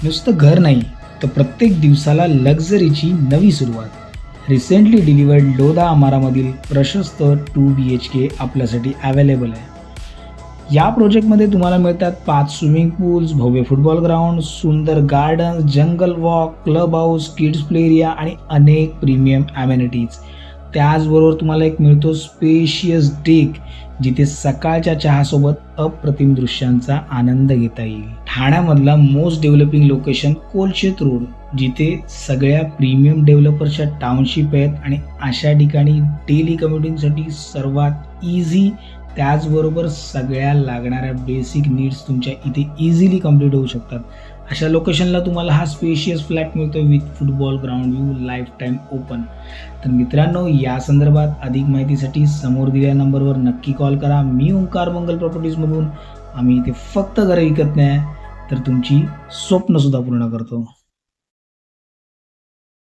नुसतं घर नाही तर प्रत्येक दिवसाला लक्झरीची नवी सुरुवात. रिसेंटली डिलिवर्ड लोधा अमारामधील प्रशस्त 2 BHK आपल्यासाठी अवेलेबल आहे. या प्रोजेक्टमध्ये तुम्हाला मिळतात 5 स्विमिंग पूल्स, भव्य फुटबॉल ग्राउंड, सुंदर gardens, jungle walk, club house, kids play area आणि अनेक प्रीमियम ॲमेनिटीज. त्याचबरोबर तुम्हाला एक मिळतो स्पेशियस डेक, जिथे सकाळच्या चहासोबत अप्रतिम दृश्यांचा आनंद घेता येईल. ठाण्यामधला most developing location Kolshet road, जिथे सगळ्या प्रीमियम डेव्हलपर्सच्या टाउनशिप आहेत आणि अशा ठिकाणी डेली कम्युटिंगसाठी सर्वात इझी, त्याचबरोबर सगळ्या लागणाऱ्या बेसिक नीड्स तुमच्या इथे इझिली कंप्लीट होऊ शकतात. अशा लोकेशनला तुम्हाला हा स्पेशियस फ्लॅट मिळतो with football ground view, life time open. तर मित्रांनो, या संदर्भात अधिक माहितीसाठी समोर दिलेल्या नंबरवर नक्की कॉल करा. मी ओंकार मंगल प्रॉपर्टीजमधून. आम्ही इथे फक्त घरं विकत नाही तर तुमची स्वप्नसुद्धा पूर्ण करतो.